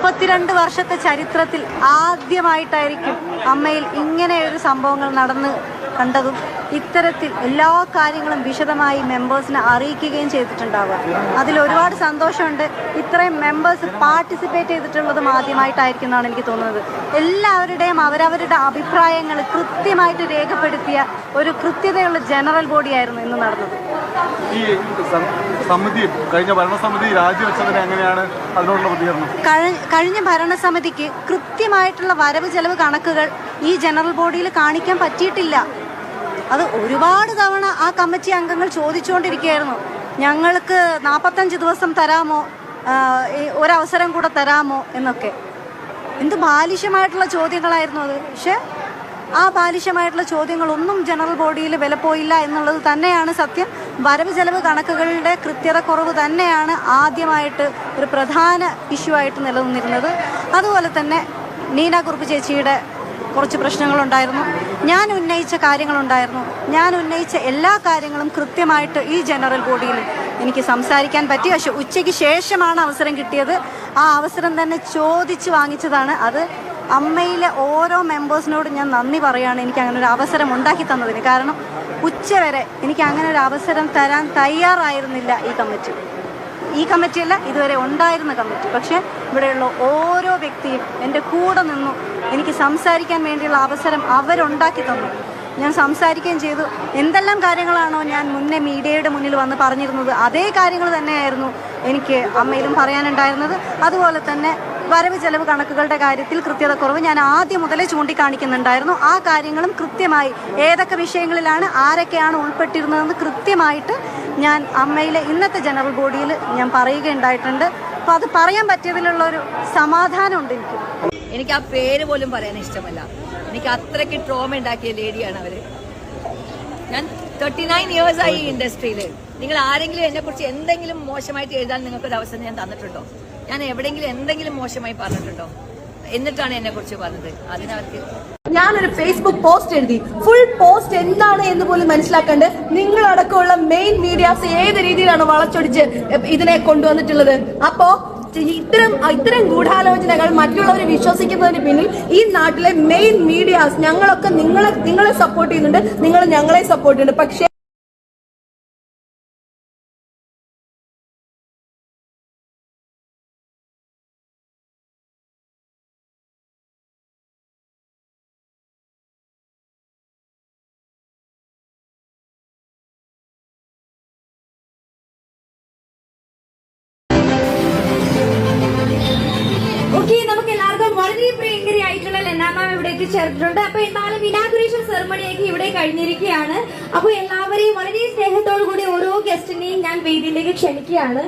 32 വർഷത്തെ ചരിത്രത്തിൽ ആദ്യമായിട്ടായിരിക്കും അമ്മയിൽ ഇങ്ങനെയൊരു സംഭവങ്ങൾ നടന്ന് കണ്ടതും ഇത്തരത്തിൽ എല്ലാ കാര്യങ്ങളും വിശദമായി മെമ്പേഴ്സിനെ അറിയിക്കുകയും ചെയ്തിട്ടുണ്ടാവുക. അതിൽ ഒരുപാട് സന്തോഷമുണ്ട്. ഇത്രയും മെമ്പേഴ്സ് പാർട്ടിസിപ്പേറ്റ് ചെയ്തിട്ടുള്ളതും ആദ്യമായിട്ടായിരിക്കും എന്നാണ് എനിക്ക് തോന്നുന്നത്. എല്ലാവരുടെയും അവരവരുടെ അഭിപ്രായങ്ങൾ കൃത്യമായിട്ട് രേഖപ്പെടുത്തിയ ഒരു കൃത്യതയുള്ള ജനറൽ ബോഡിയായിരുന്നു ഇന്ന് നടന്നത്. ഈ സമിതി കഴിഞ്ഞ ഭരണസമിതി രാജിവെച്ചതിന് എങ്ങനെയാണ് അതിനോടുള്ള പ്രതികരണം? കഴിഞ്ഞ ഭരണസമിതിക്ക് കൃത്യമായിട്ടുള്ള വരവ് ചെലവ് കണക്കുകൾ ഈ ജനറൽ ബോഡിയിൽ കാണിക്കാൻ പറ്റിയിട്ടില്ല. അത് ഒരുപാട് തവണ ആ കമ്മിറ്റി അംഗങ്ങൾ ചോദിച്ചുകൊണ്ടിരിക്കുകയായിരുന്നു, ഞങ്ങൾക്ക് 45 ദിവസം തരാമോ, ഒരവസരം കൂടെ തരാമോ എന്നൊക്കെ. എന്ത് ബാലിശമായിട്ടുള്ള ചോദ്യങ്ങളായിരുന്നു അത്. പക്ഷെ ആ ബാലിശമായിട്ടുള്ള ചോദ്യങ്ങളൊന്നും ജനറൽ ബോഡിയിൽ വിലപ്പോയില്ല എന്നുള്ളത് തന്നെയാണ് സത്യം. വരവ് ചെലവ് കണക്കുകളുടെ കൃത്യത കുറവ് തന്നെയാണ് ആദ്യമായിട്ട് ഒരു പ്രധാന ഇഷ്യൂ ആയിട്ട് നിലനിന്നിരുന്നത്. അതുപോലെ തന്നെ നീന കുറുപ്പ് ചേച്ചിയുടെ കുറച്ച് പ്രശ്നങ്ങളുണ്ടായിരുന്നു, ഞാൻ ഉന്നയിച്ച കാര്യങ്ങളുണ്ടായിരുന്നു. ഞാൻ ഉന്നയിച്ച എല്ലാ കാര്യങ്ങളും കൃത്യമായിട്ട് ഈ ജനറൽ ബോഡിയിൽ എനിക്ക് സംസാരിക്കാൻ പറ്റി. പക്ഷെ ഉച്ചയ്ക്ക് ശേഷമാണ് അവസരം കിട്ടിയത്. ആ അവസരം തന്നെ ചോദിച്ച് വാങ്ങിച്ചതാണ്. അത് അമ്മയിലെ ഓരോ മെമ്പേഴ്സിനോടും ഞാൻ നന്ദി പറയുകയാണ് എനിക്ക് അങ്ങനെ ഒരു അവസരം ഉണ്ടാക്കി തന്നതിന്. കാരണം ഉച്ചവരെ എനിക്ക് അങ്ങനെ ഒരു അവസരം തരാൻ തയ്യാറായിരുന്നില്ല ഈ കമ്മിറ്റിയല്ല ഇതുവരെ ഉണ്ടായിരുന്ന കമ്മിറ്റി. പക്ഷേ ഇവിടെയുള്ള ഓരോ വ്യക്തിയും എൻ്റെ കൂടെ നിന്നു. എനിക്ക് സംസാരിക്കാൻ വേണ്ടിയുള്ള അവസരം അവരുണ്ടാക്കി തന്നു. ഞാൻ സംസാരിക്കുകയും ചെയ്തു. എന്തെല്ലാം കാര്യങ്ങളാണോ ഞാൻ മുന്നേ മീഡിയയുടെ മുന്നിൽ വന്ന് പറഞ്ഞിരുന്നത് അതേ കാര്യങ്ങൾ തന്നെയായിരുന്നു എനിക്ക് അമ്മയിലും പറയാനുണ്ടായിരുന്നത്. അതുപോലെ തന്നെ വരവ് ചെലവ് കണക്കുകളുടെ കാര്യത്തിൽ കൃത്യത കുറവ് ഞാൻ ആദ്യം മുതലേ ചൂണ്ടിക്കാണിക്കുന്നുണ്ടായിരുന്നു. ആ കാര്യങ്ങളും കൃത്യമായി ഏതൊക്കെ വിഷയങ്ങളിലാണ് ആരൊക്കെയാണ് ഉൾപ്പെട്ടിരുന്നതെന്ന് കൃത്യമായിട്ട് ഞാൻ അമ്മയിലെ ഇന്നത്തെ ജനറൽ ബോഡിയിൽ ഞാൻ പറയുകയുണ്ടായിട്ടുണ്ട്. അപ്പോൾ അത് പറയാൻ പറ്റിയതിലുള്ളൊരു സമാധാനമുണ്ട് എനിക്ക് ആ പേര് പോലും പറയാൻ ഇഷ്ടമല്ല. എനിക്ക് അത്രയ്ക്ക് ട്രോമ ഉണ്ടാക്കിയ ലേഡിയാണ് അവര്. ഞാൻ 39 years ആയി ഈ ഇൻഡസ്ട്രിയിൽ. നിങ്ങൾ ആരെങ്കിലും എന്നെ കുറിച്ച് എന്തെങ്കിലും മോശമായിട്ട് എഴുതാൻ നിങ്ങൾക്കൊരു അവസരം ഞാൻ തന്നിട്ടുണ്ടോ? ഞാൻ എവിടെയെങ്കിലും എന്തെങ്കിലും മോശമായി പറഞ്ഞിട്ടുണ്ടോ? എന്നിട്ടാണ് എന്നെ കുറിച്ച് പറഞ്ഞത്. അതിനവർക്ക് ഞാനൊരു ഫേസ്ബുക്ക് പോസ്റ്റ് എഴുതി. ഫുൾ പോസ്റ്റ് എന്താണ് എന്ന് പോലും മനസ്സിലാക്കാണ്ട് നിങ്ങളടക്കമുള്ള മെയിൻ മീഡിയാസ് ഏത് രീതിയിലാണ് വളച്ചൊടിച്ച് ഇതിനെ കൊണ്ടുവന്നിട്ടുള്ളത്. അപ്പോ ഇത്തരം ഗൂഢാലോചനകൾ മറ്റുള്ളവരെ വിശ്വസിക്കുന്നതിന് പിന്നിൽ ഈ നാട്ടിലെ മെയിൻ മീഡിയാസ് ഞങ്ങളൊക്കെ നിങ്ങളെ സപ്പോർട്ട് ചെയ്യുന്നുണ്ട്, നിങ്ങൾ ഞങ്ങളെ സപ്പോർട്ട് ചെയ്യുന്നുണ്ട്. പക്ഷേ നമുക്ക് എല്ലാവർക്കും വളരെ പ്രിയങ്കരിയായിട്ടുള്ള ലെന മാം ഇവിടെ എത്തിച്ചേർന്നിട്ടുണ്ട്. അപ്പൊ എന്തായാലും ഇനാഗുറേഷൻ സെറമണിയൊക്കെ ഇവിടെ കഴിഞ്ഞിരിക്കുകയാണ്. അപ്പൊ എല്ലാവരെയും വളരെ സ്നേഹത്തോടു കൂടി ഓരോ ഗസ്റ്റിനെയും ഞാൻ വേദിയിലേക്ക് ക്ഷണിക്കുകയാണ്.